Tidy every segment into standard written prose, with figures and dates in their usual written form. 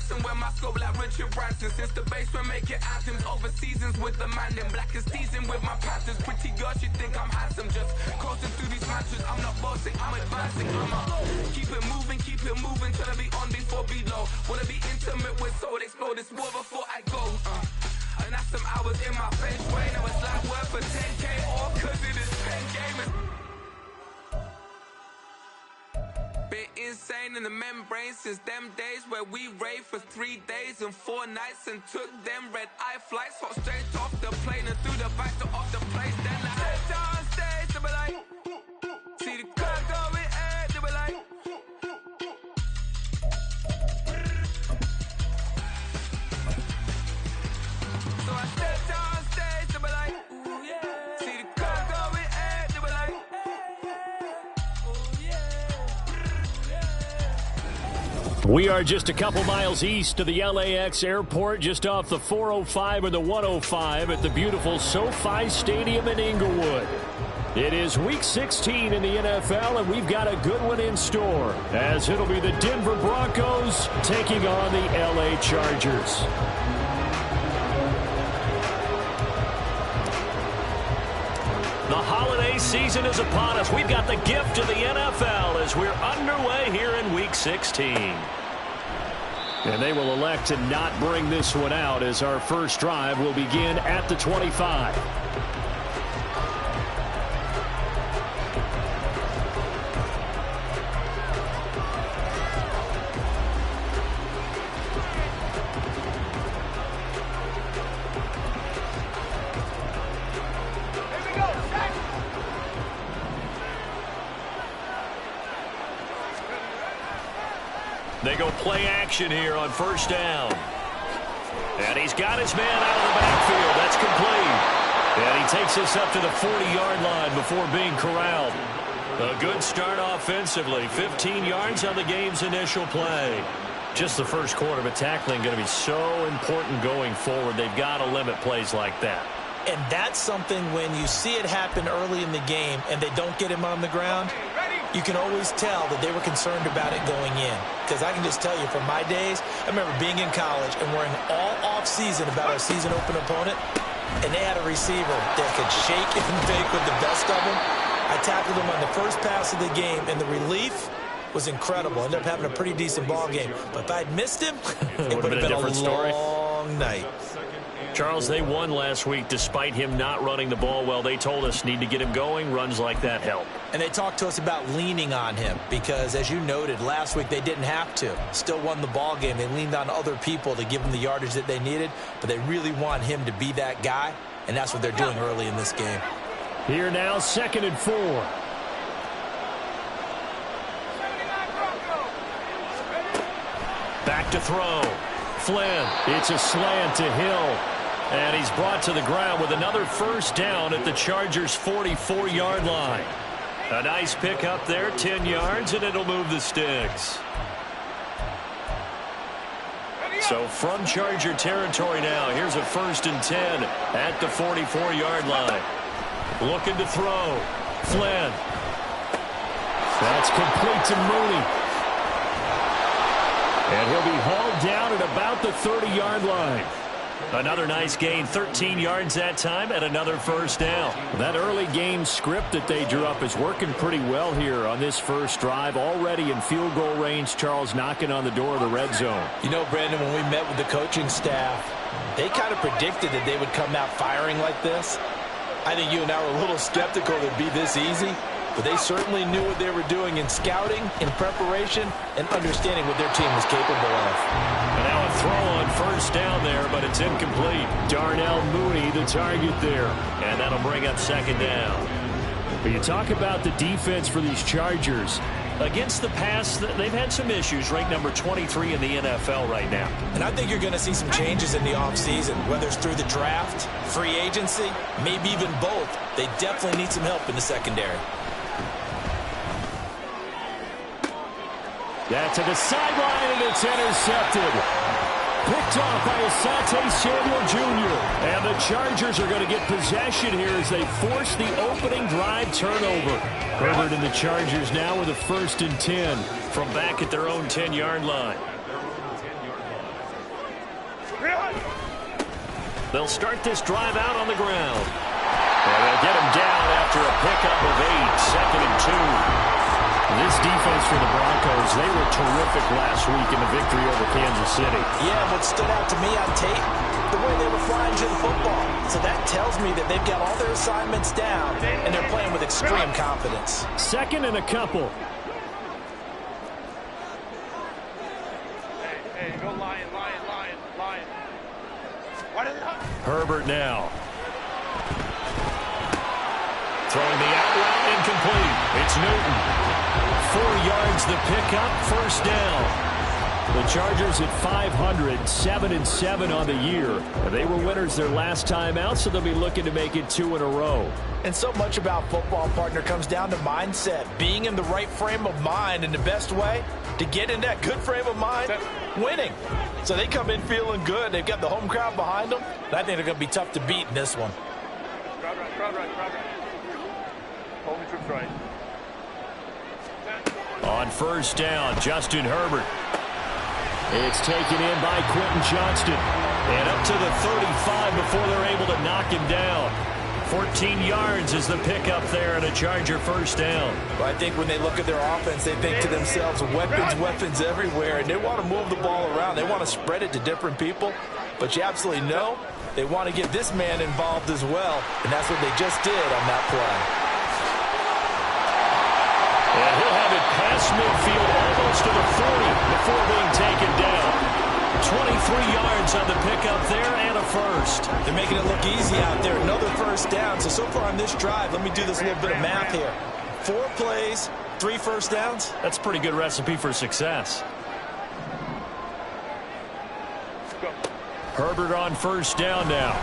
mansion where my scope like Richard Branson. Since the basement making anthems over seasons with the man in black is teasing with my Panthers. Pretty girl, she think I'm handsome. Just coasting through these mansions. I'm not bossing, I'm advancing. Keep it moving till I be on before below. Wanna be intimate with soul, explore this war before I go. And that's some hours in my bench way. Now it's like work for 10K all cause it is 10 gamers. Been insane in the membrane since them days where we raved for 3 days and 4 nights and took them red-eye flights. Hot straight off the plane and through the back door of the place. Then I head on stage, they be like, see the crowd going air, they be like, so I stepped on stage, they be like, ooh yeah. See the crowd going air, they be like, we are just a couple miles east of the LAX airport, just off the 405 or the 105 at the beautiful SoFi Stadium in Inglewood. It is Week 16 in the NFL, and we've got a good one in store, as it'll be the Denver Broncos taking on the LA Chargers. The holiday season is upon us. We've got the gift of the NFL as we're underway here in Week 16. And they will elect to not bring this one out as our first drive will begin at the 25. They go play action here on first down. And he's got his man out of the backfield. That's complete. And he takes us up to the 40-yard line before being corralled. A good start offensively. 15 yards on the game's initial play. Just the first quarter, but tackling going to be so important going forward. They've got to limit plays like that. And that's something when you see it happen early in the game and they don't get him on the ground, you can always tell that they were concerned about it going in. Because I can just tell you from my days, I remember being in college and worrying all off-season about our season open opponent, and they had a receiver that could shake and bake with the best of them. I tackled him on the first pass of the game, and the relief was incredible. Ended up having a pretty decent ball game. But if I'd missed him, it would have been a different story. Long night. Charles, they won last week despite him not running the ball well. They told us need to get him going. Runs like that help. And they talked to us about leaning on him because, as you noted, last week they didn't have to. Still won the ball game. They leaned on other people to give them the yardage that they needed, but they really want him to be that guy, and that's what they're doing early in this game. Here now, 2nd and 4. Back to throw. Flynn, it's a slant to Hill. And he's brought to the ground with another first down at the Chargers' 44-yard line. A nice pick up there, 10 yards, and it'll move the sticks. So from Charger territory now, here's a 1st and 10 at the 44-yard line. Looking to throw. Flynn. That's complete to Mooney. And he'll be hauled down at about the 30-yard line. Another nice gain, 13 yards that time, and another first down. That early game script that they drew up is working pretty well here on this first drive. Already in field goal range, Charles knocking on the door of the red zone. You know, Brandon, when we met with the coaching staff, they kind of predicted that they would come out firing like this. I think you and I were a little skeptical it would be this easy. But they certainly knew what they were doing in scouting, in preparation, and understanding what their team was capable of. And now a throw on first down there, but it's incomplete. Darnell Mooney, the target there. And that'll bring up 2nd down. But you talk about the defense for these Chargers. Against the pass, they've had some issues. Ranked number 23 in the NFL right now. And I think you're going to see some changes in the offseason, whether it's through the draft, free agency, maybe even both. They definitely need some help in the secondary. That to the sideline, and it's intercepted. Picked off by Asante Samuel Jr. And the Chargers are going to get possession here as they force the opening drive turnover. Herbert and the Chargers now with a 1st and 10 from back at their own 10-yard line. They'll start this drive out on the ground. And they'll get him down after a pickup of 8, 2nd and 2. This defense for the Broncos, they were terrific last week in the victory over Kansas City. Yeah, what stood out to me on tape, the way they were flying to the football. So that tells me that they've got all their assignments down, and they're playing with extreme confidence. 2nd and a couple. Hey, go Lion. Herbert now. Throwing the out route incomplete. It's Newton. 4 yards the pickup, 1st down. The Chargers at 500, 7-7 on the year. They were winners their last time out, so they'll be looking to make it 2 in a row. And so much about football, partner, comes down to mindset. Being in the right frame of mind, and the best way to get in that good frame of mind, winning. So they come in feeling good. They've got the home crowd behind them. And I think they're going to be tough to beat in this one. Crowd right. Hold the troops right. On 1st down, Justin Herbert. It's taken in by Quentin Johnston. And up to the 35 before they're able to knock him down. 14 yards is the pickup there and a Charger 1st down. Well, I think when they look at their offense, they think to themselves, weapons everywhere. And they want to move the ball around. They want to spread it to different people. But you absolutely know they want to get this man involved as well. And that's what they just did on that play. And he'll have it past midfield almost to the 40 before being taken down. 23 yards on the pickup there and a 1st. They're making it look easy out there. Another 1st down. So far on this drive, let me do this little bit of math here. 4 plays, 3 1st downs. That's a pretty good recipe for success. Herbert on 1st down now.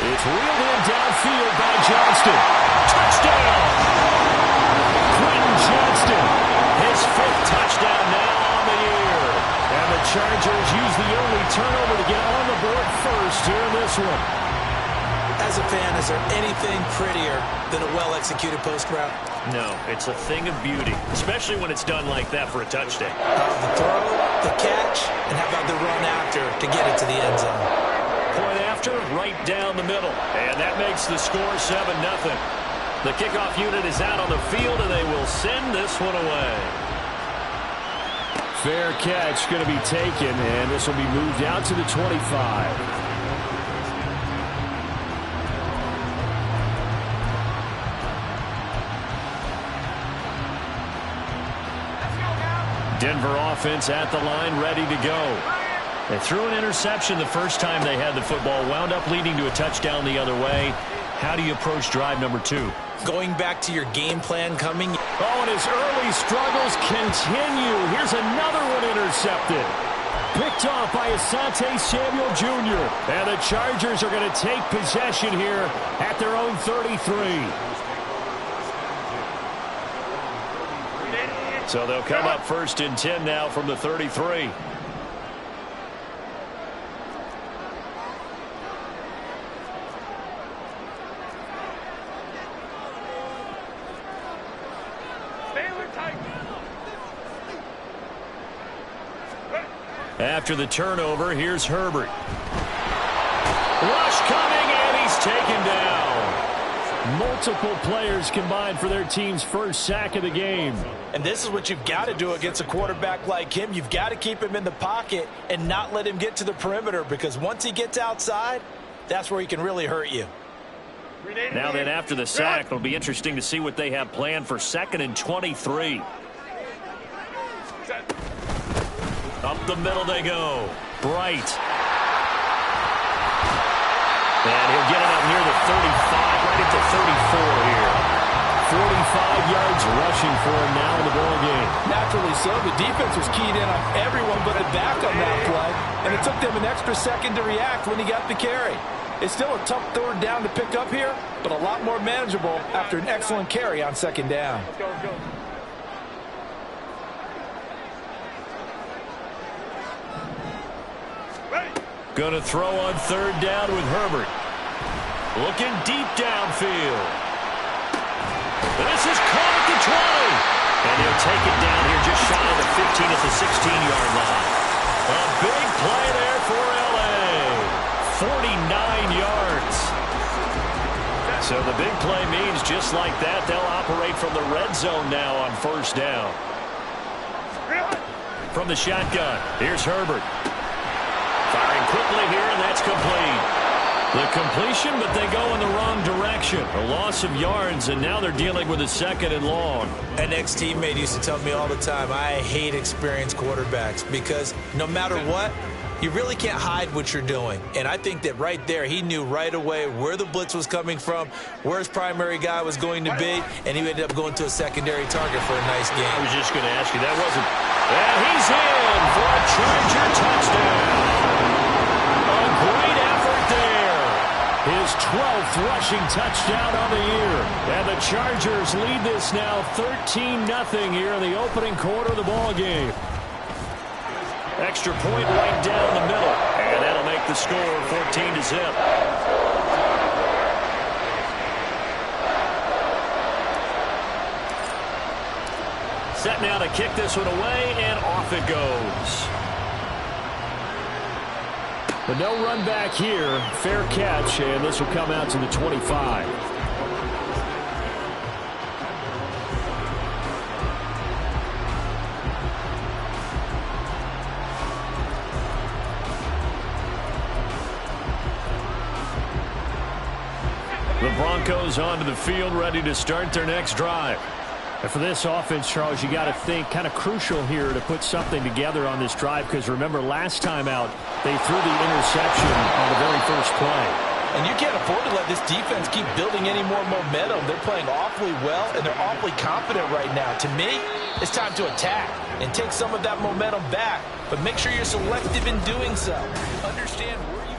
It's reeled in downfield by Johnston. Touchdown! Quentin Johnston, his 5th touchdown now on the year. And the Chargers use the early turnover to get on the board first here in this one. As a fan, is there anything prettier than a well-executed post route? No, it's a thing of beauty, especially when it's done like that for a touchdown. The throw, the catch, and how about the run after to get it to the end zone? Point after, right down the middle. And that makes the score 7-0. The kickoff unit is out on the field, and they will send this one away. Fair catch going to be taken, and this will be moved out to the 25. Denver offense at the line, ready to go. They threw an interception the first time they had the football, wound up leading to a touchdown the other way. How do you approach drive number 2? Going back to your game plan coming. Oh, and his early struggles continue. Here's another one intercepted. Picked off by Asante Samuel Jr. And the Chargers are going to take possession here at their own 33. So they'll come up 1st and 10 now from the 33. After the turnover, here's Herbert. Rush coming, and he's taken down. Multiple players combined for their team's 1st sack of the game. And this is what you've got to do against a quarterback like him. You've got to keep him in the pocket and not let him get to the perimeter, because once he gets outside, that's where he can really hurt you. Now then, after the sack, it'll be interesting to see what they have planned for 2nd and 23. Up the middle they go. Bright. And he'll get it up near the 35, right at the 34 here. 45 yards rushing for him now in the ball game. Naturally so. The defense was keyed in on everyone but the back on that play, and it took them an extra second to react when he got the carry. It's still a tough 3rd down to pick up here, but a lot more manageable after an excellent carry on 2nd down. Let's go, let's go. Going to throw on 3rd down with Herbert. Looking deep downfield. This is caught at the 20. And he'll take it down here just shy of the 15 at the 16-yard line. A big play there for L.A. 49 yards. So the big play means just like that, they'll operate from the red zone now on first down. From the shotgun, here's Herbert. Firing quickly here, and that's complete. The completion, but they go in the wrong direction. A loss of yards, and now they're dealing with a second and long. An ex-teammate used to tell me all the time, I hate experienced quarterbacks because no matter what, you really can't hide what you're doing. And I think that right there, he knew right away where the blitz was coming from, where his primary guy was going to be, and he ended up going to a secondary target for a nice game. I was just going to ask you, that wasn't... And he's in for a Charger touchdown. A great effort there. His 12th rushing touchdown on the year. And the Chargers lead this now 13-0 here in the opening quarter of the ball game. Extra point right down the middle. And that'll make the score 14-0. Set now to kick this one away, and off it goes. But no run back here. Fair catch, and this will come out to the 25. The Broncos onto the field, ready to start their next drive. And for this offense, Charles, you got to think kind of crucial here to put something together on this drive, because remember last time out they threw the interception on the very first play. And you can't afford to let this defense keep building any more momentum. They're playing awfully well, and they're awfully confident right now. To me, it's time to attack and take some of that momentum back, but make sure you're selective in doing so. Understand where you...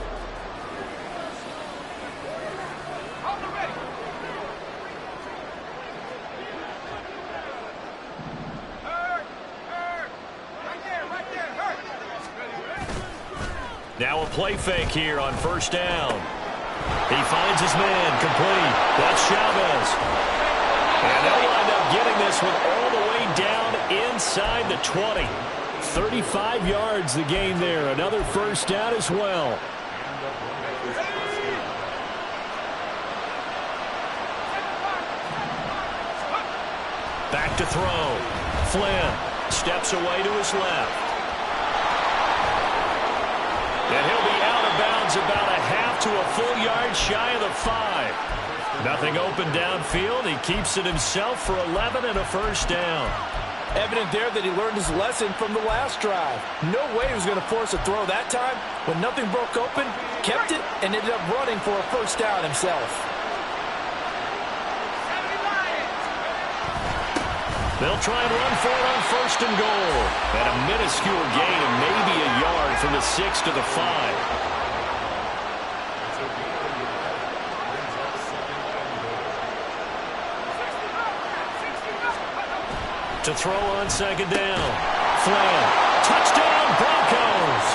Now a play fake here on first down. He finds his man, complete. That's Chavez. And they'll wind up getting this one all the way down inside the 20. 35 yards the gain there. Another first down as well. Back to throw. Flynn steps away to his left. And he'll be out of bounds about a half to a full yard shy of the 5. Nothing open downfield. He keeps it himself for 11 and a first down. Evident there that he learned his lesson from the last drive. No way he was going to force a throw that time. When nothing broke open, kept it, and ended up running for a first down himself. They'll try and run for it on first and goal. And a minuscule gain of maybe a yard from the 6 to the 5. To throw on second down. Flynn. Touchdown Broncos.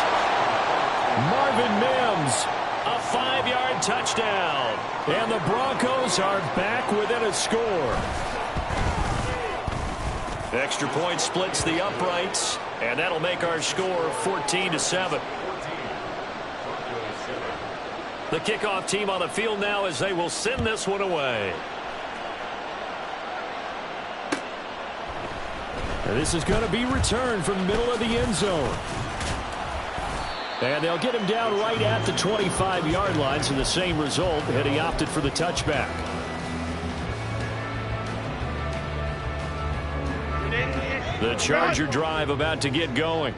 Marvin Mims. A 5-yard touchdown. And the Broncos are back within a score. Extra point splits the uprights, and that'll make our score 14-7. The kickoff team on the field now as they will send this one away. And this is going to be returned from the middle of the end zone. And they'll get him down right at the 25-yard line, so the same result, and he opted for the touchback. The Charger drive about to get going.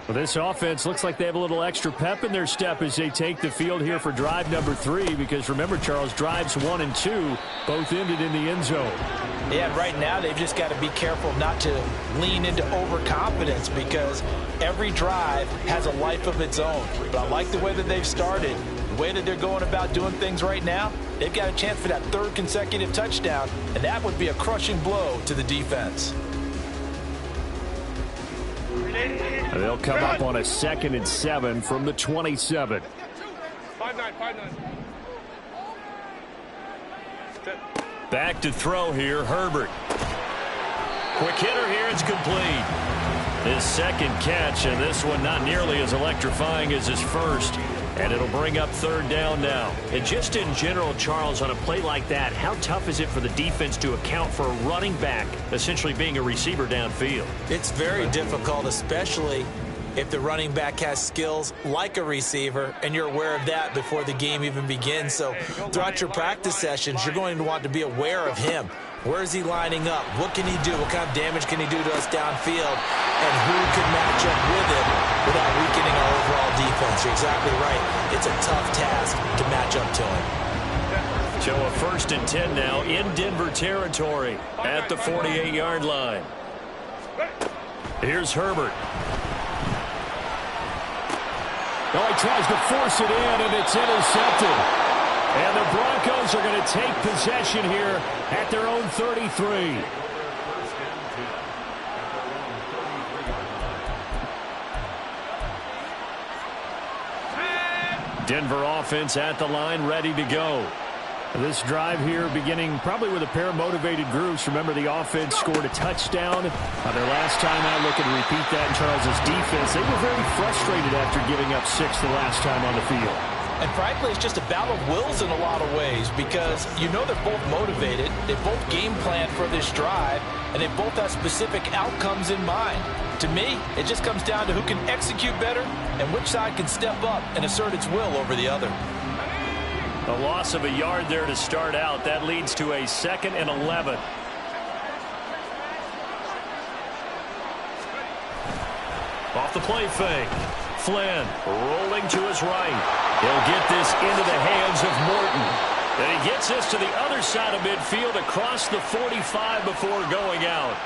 Well, this offense looks like they have a little extra pep in their step as they take the field here for drive number 3, because remember, Charles, drives 1 and 2 both ended in the end zone. Yeah, right now they've just got to be careful not to lean into overconfidence, because every drive has a life of its own. But I like the way that they've started, the way that they're going about doing things right now. They've got a chance for that 3rd consecutive touchdown, and that would be a crushing blow to the defense. They'll come up on a 2nd and 7 from the 27. 5-9. Step. Back to throw here, Herbert. Quick hitter here, it's complete. His second catch, and this one not nearly as electrifying as his first. And it'll bring up third down now. And just in general, Charles, on a play like that, how tough is it for the defense to account for a running back essentially being a receiver downfield? It's very difficult, especially if the running back has skills like a receiver, and you're aware of that before the game even begins. So throughout your practice sessions, you're going to want to be aware of him. Where is he lining up? What can he do? What kind of damage can he do to us downfield? And who can match up with him without weakening our overall defense? You're exactly right. It's a tough task to match up to him. So a 1st and 10 now in Denver territory at the 48-yard line. Here's Herbert. Oh, he tries to force it in, and it's intercepted. And the Broncos are going to take possession here at their own 33. Denver offense at the line, ready to go. This drive here beginning probably with a pair of motivated groups. Remember, the offense scored a touchdown their last time out. Looking to repeat that in Charles's defense. They were very frustrated after giving up 6 the last time on the field. And frankly, it's just a battle of wills in a lot of ways, because you know they're both motivated, they both game plan for this drive, and they both have specific outcomes in mind. To me, it just comes down to who can execute better and which side can step up and assert its will over the other. A loss of a yard there to start out. That leads to a 2nd and 11. Off the play fake. Flynn rolling to his right. He'll get this into the hands of Morton. And he gets this to the other side of midfield across the 45 before going out.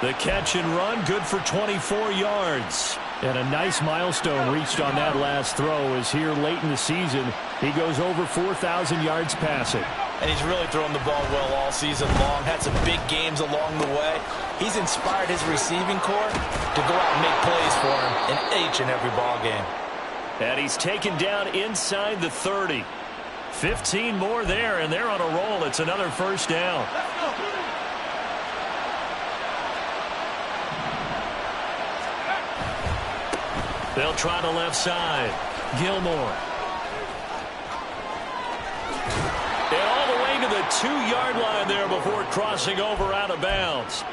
The catch and run, good for 24 yards. And a nice milestone reached on that last throw, as here late in the season, he goes over 4,000 yards passing. And he's really thrown the ball well all season long. Had some big games along the way. He's inspired his receiving corps to go out and make plays for him in each and every ball game. And he's taken down inside the 30. 15 more there, and they're on a roll. It's another 1st down. They'll try the left side. Gilmore. And all the way to the 2-yard line there before crossing over out of bounds.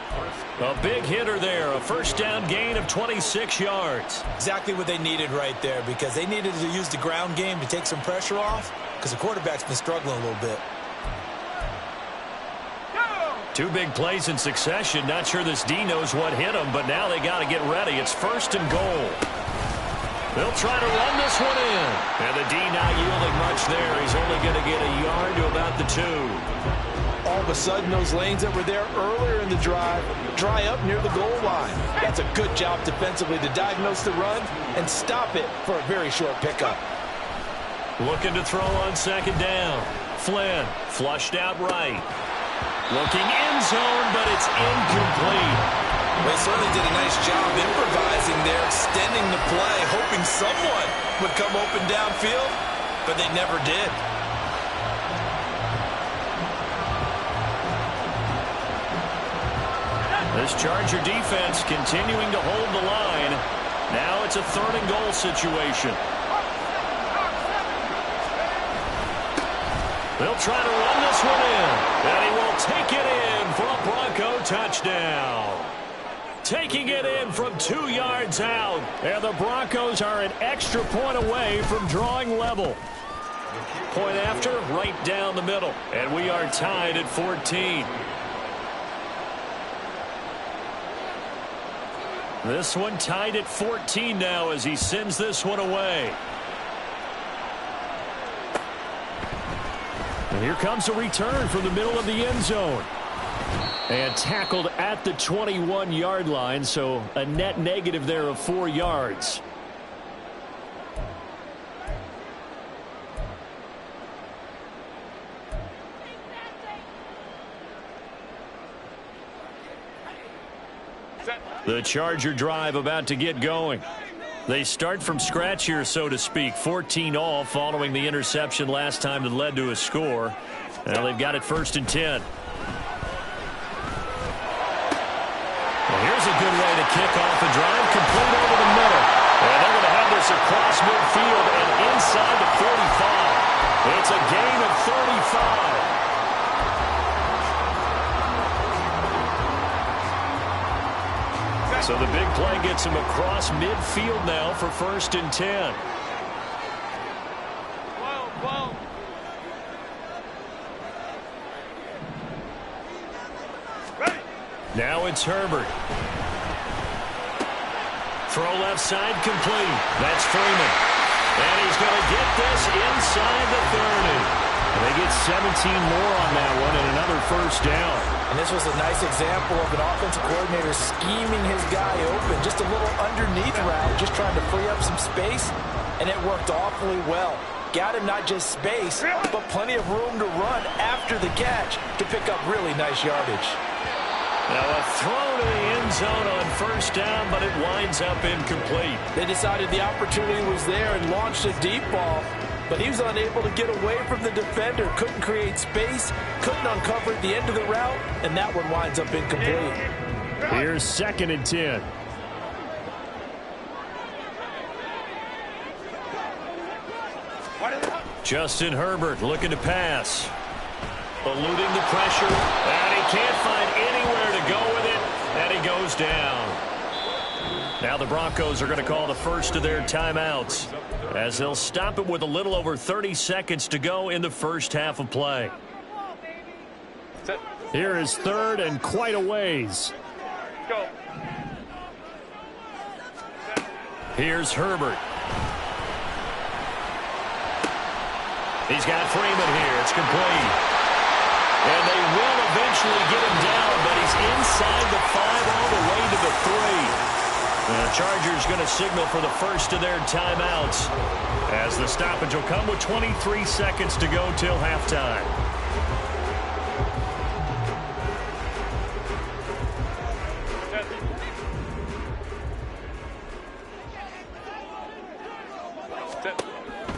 A big hitter there. A 1st down gain of 26 yards. Exactly what they needed right there, because they needed to use the ground game to take some pressure off, because the quarterback's been struggling a little bit. 2 big plays in succession. Not sure this D knows what hit him, but now they got to get ready. It's 1st and goal. They'll try to run this one in. And the D not yielding much there. He's only going to get a yard to about the 2. All of a sudden, those lanes that were there earlier in the drive dry up near the goal line. That's a good job defensively to diagnose the run and stop it for a very short pickup. Looking to throw on 2nd down. Flynn flushed out right. Looking end zone, but it's incomplete. They certainly did a nice job improvising there, extending the play, hoping someone would come open downfield, but they never did. This Charger defense continuing to hold the line. Now it's a 3rd and goal situation. They'll try to run this one in, and he will take it in for a Bronco touchdown. Taking it in from 2 yards out, and the Broncos are an extra point away from drawing level. Point after, right down the middle, and we are tied at 14. This one tied at 14 now as he sends this one away. And here comes a return from the middle of the end zone. And tackled at the 21-yard line, so a net negative there of 4 yards. The Charger drive about to get going. They start from scratch here, so to speak. 14 all following the interception last time that led to a score. Now they've got it 1st and 10. Well, here's a good way to kick off a drive, So the big play gets him across midfield now for 1st and 10. Now it's Herbert. Throw left side complete. That's Freeman. And he's going to get this inside the 30. And they get 17 more on that one and another 1st down. And this was a nice example of an offensive coordinator scheming his guy open. Just a little underneath route, just trying to free up some space. And it worked awfully well. Got him not just space, but plenty of room to run after the catch to pick up really nice yardage. Now a throw to the end zone on 1st down, but it winds up incomplete. They decided the opportunity was there and launched a deep ball, but he was unable to get away from the defender, couldn't create space, couldn't uncover at the end of the route, and that one winds up incomplete. Here's 2nd and 10. Justin Herbert looking to pass. Eluding the pressure, and he can't find anywhere to go with it, and he goes down. Now the Broncos are going to call the first of their timeouts as they'll stop it with a little over 30 seconds to go in the first half of play. Here is 3rd and quite a ways. Go. Here's Herbert. He's got Freeman here. It's complete. And they will eventually get him down, but he's inside the 5 all the way to the 3. And the Chargers going to signal for the first of their timeouts as the stoppage will come with 23 seconds to go till halftime.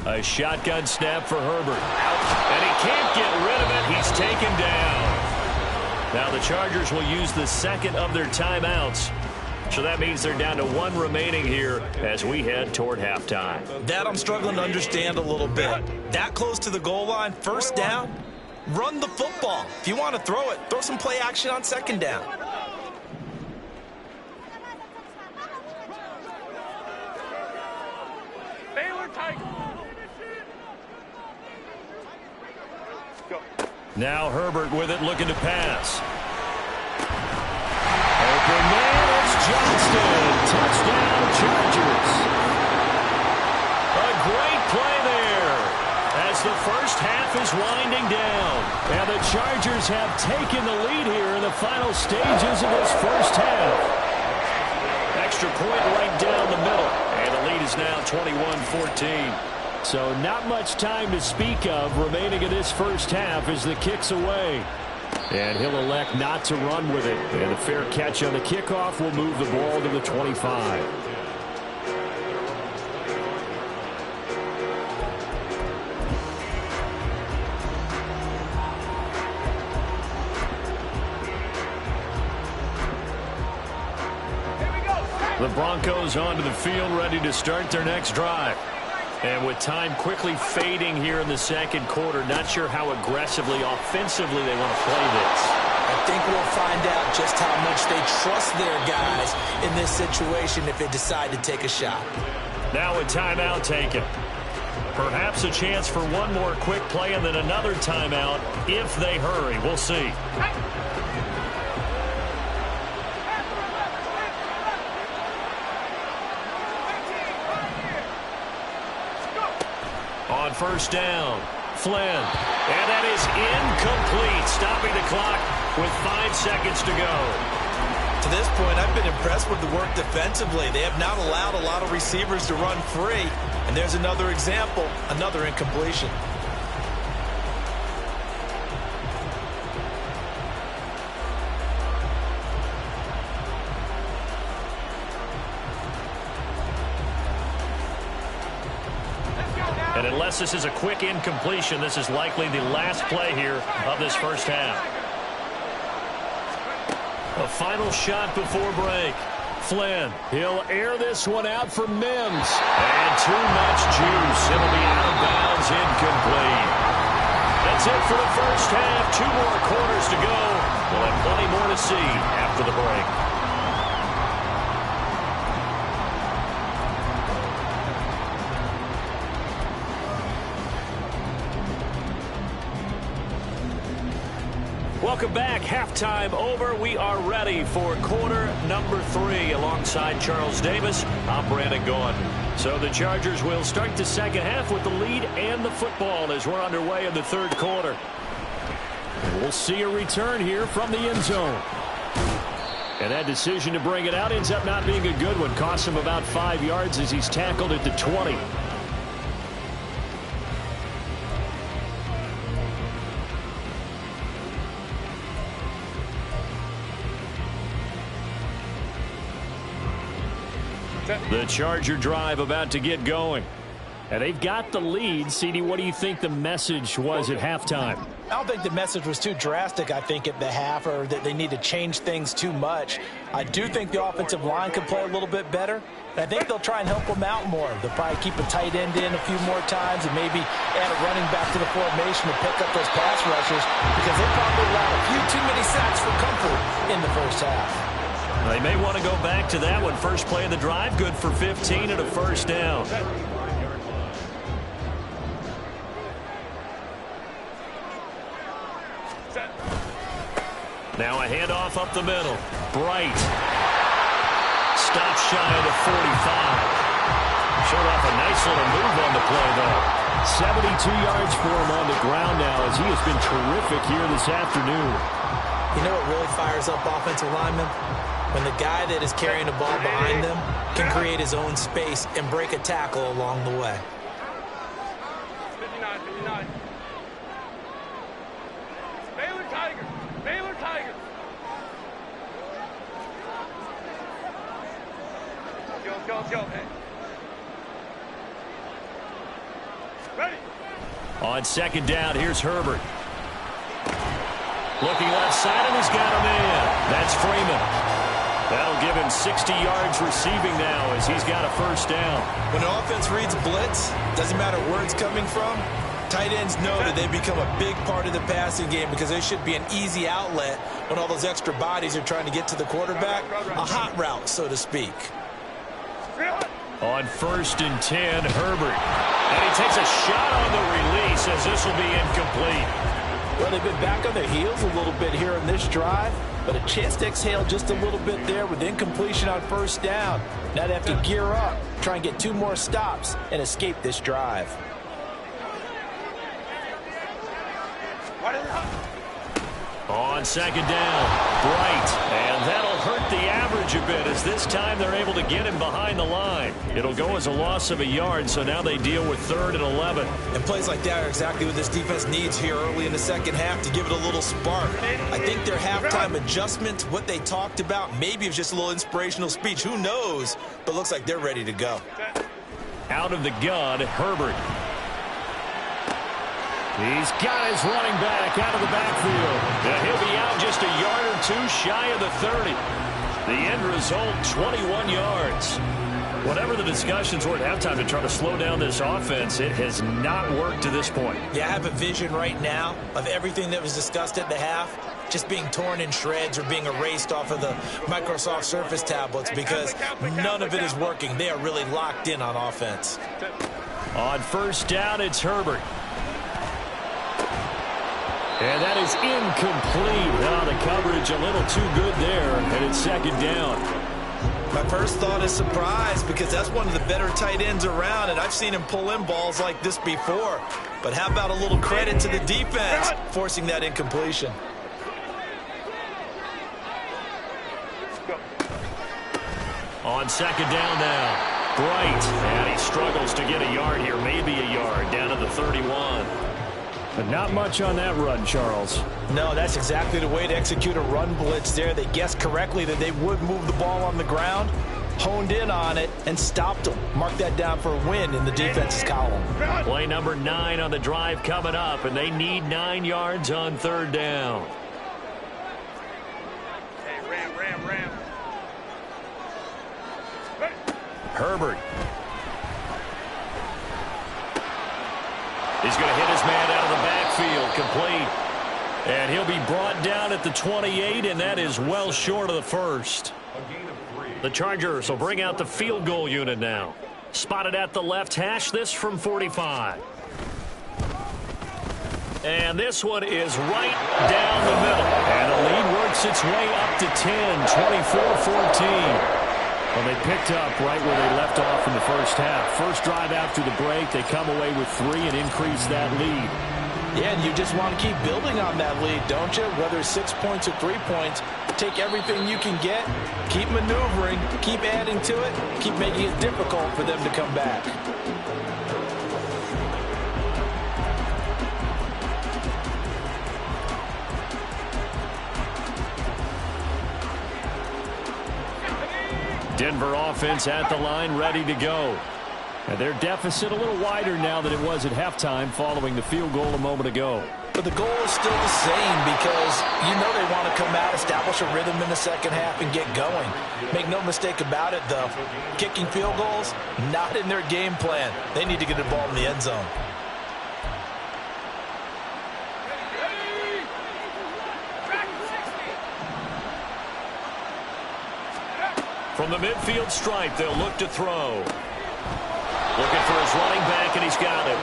A shotgun snap for Herbert. And he can't get rid of it. He's taken down. Now the Chargers will use the second of their timeouts. So that means they're down to 1 remaining here as we head toward halftime. That I'm struggling to understand a little bit. That close to the goal line, 1st down, run the football. If you want to throw it, throw some play action on 2nd down. Now Herbert with it, looking to pass. Open man, it's Johnston. Touchdown, Chargers. A great play there as the first half is winding down. And the Chargers have taken the lead here in the final stages of this first half. Extra point right down the middle. And the lead is now 21-14. So not much time to speak of remaining in this first half as the kick's away. And he'll elect not to run with it. And a fair catch on the kickoff will move the ball to the 25. The Broncos onto the field, ready to start their next drive. And with time quickly fading here in the second quarter, not sure how aggressively, offensively they want to play this. I think we'll find out just how much they trust their guys in this situation if they decide to take a shot. Now a timeout taken. Perhaps a chance for one more quick play and then another timeout if they hurry. We'll see. On 1st down, Flynn. And that is incomplete, stopping the clock with 5 seconds to go. To this point, I've been impressed with the work defensively. They have not allowed a lot of receivers to run free. And there's another example, another incompletion. And unless this is a quick incompletion, this is likely the last play here of this first half. A final shot before break. Flynn. He'll air this one out for Mims. And too much juice. It'll be out of bounds, incomplete. That's it for the first half. 2 more quarters to go. We'll have plenty more to see after the break. Welcome back. Halftime over. We are ready for quarter number 3. Alongside Charles Davis, I'm Brandon Gaudin. So the Chargers will start the second half with the lead and the football as we're underway in the third quarter. And we'll see a return here from the end zone. And that decision to bring it out ends up not being a good one. Costs him about 5 yards as he's tackled at the 20. The Charger drive about to get going. And they've got the lead. CD, what do you think the message was at halftime? I don't think the message was too drastic, I think, at the half, or that they need to change things too much. I do think the offensive line could play a little bit better. And I think they'll try and help them out more. They'll probably keep a tight end in a few more times and maybe add a running back to the formation to pick up those pass rushers, because they probably allowed a few too many sacks for comfort in the first half. They may want to go back to that one. First play of the drive, good for 15 and a first down. Now a handoff up the middle. Bright. Stops shy of the 45. Showed off a nice little move on the play, though. 72 yards for him on the ground now, as he has been terrific here this afternoon. You know what really fires up offensive linemen? When the guy that is carrying the ball behind them can create his own space and break a tackle along the way. 59, 59. Baylor Tigers. Baylor Tigers. Let's go. Hey. Ready. On second down, here's Herbert. Looking left side, and he's got him in. That's Freeman. That'll give him 60 yards receiving now as he's got a first down. When an offense reads blitz, doesn't matter where it's coming from, tight ends know that they become a big part of the passing game because they should be an easy outlet when all those extra bodies are trying to get to the quarterback. A hot route, so to speak. On 1st and 10, Herbert. And he takes a shot on the release as this will be incomplete. Well, they've been back on their heels a little bit here in this drive, but a chance to exhale just a little bit there with incompletion on first down. Now they have to gear up, try and get 2 more stops, and escape this drive. On second down, Bright, and that'll hurt the average a bit as this time they're able to get him behind the line. It'll go as a loss of a yard, so now they deal with 3rd and 11. And plays like that are exactly what this defense needs here early in the second half to give it a little spark. I think their halftime adjustment, what they talked about, maybe it was just a little inspirational speech. Who knows? But looks like they're ready to go. Out of the gun, Herbert. He's got his running back out of the backfield. And he'll be out just a yard or 2 shy of the 30. The end result, 21 yards. Whatever the discussions were at halftime to try to slow down this offense, it has not worked to this point. Yeah, I have a vision right now of everything that was discussed at the half just being torn in shreds or being erased off of the Microsoft Surface tablets because none of it is working. They are really locked in on offense. On first down, it's Herbert. And that is incomplete. Oh, the coverage a little too good there, and it's second down. My first thought is surprise because that's one of the better tight ends around, and I've seen him pull in balls like this before. But how about a little credit to the defense forcing that incompletion? On second down now, Bright. And he struggles to get a yard here, maybe a yard, down to the 31. But not much on that run, Charles. No, that's exactly the way to execute a run blitz there. They guessed correctly that they would move the ball on the ground, honed in on it, and stopped them. Mark that down for a win in the defense's column. Play number 9 on the drive coming up, and they need 9 yards on third down. Hey, ram. Herbert. He's going to hit his man out of the backfield, complete. And he'll be brought down at the 28, and that is well short of the first. The Chargers will bring out the field goal unit now. Spotted at the left hash, this from 45. And this one is right down the middle. works its way up to 10, 24-14. Well, they picked up right where they left off in the first half. First drive after the break, they come away with 3 and increase that lead. Yeah, and you just want to keep building on that lead, don't you? Whether it's 6 points or 3 points, take everything you can get, keep maneuvering, keep adding to it, keep making it difficult for them to come back. Denver offense at the line, ready to go. And their deficit a little wider now than it was at halftime following the field goal a moment ago. But the goal is still the same because you know they want to come out, establish a rhythm in the second half, and get going. Make no mistake about it, though. Kicking field goals, not in their game plan. They need to get the ball in the end zone. From the midfield stripe, they'll look to throw. Looking for his running back, and he's got it.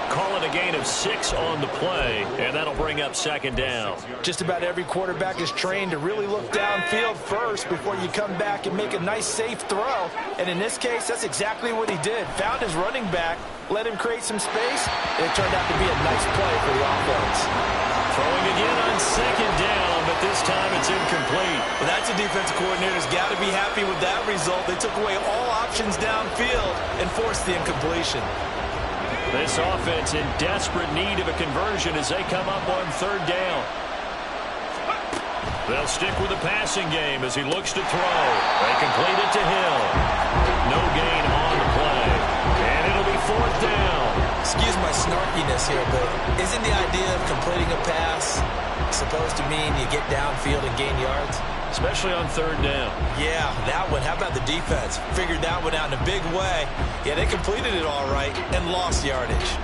Calling a gain of 6 on the play, and that'll bring up second down. Just about every quarterback is trained to really look downfield first before you come back and make a nice, safe throw. And in this case, that's exactly what he did. Found his running back, let him create some space, and it turned out to be a nice play for the offense. Throwing again on second down, but this time it's incomplete. Well, that's a defensive coordinator's got to be happy with that result. They took away all options downfield and forced the incompletion. This offense in desperate need of a conversion as they come up on third down. They'll stick with the passing game as he looks to throw. They complete it to Hill. No gain on the play. And it'll be fourth down. Excuse my snarkiness here, but isn't the idea of completing a pass supposed to mean you get downfield and gain yards? Especially on third down. Yeah, that one. How about the defense? Figured that one out in a big way. Yeah, they completed it all right and lost yardage.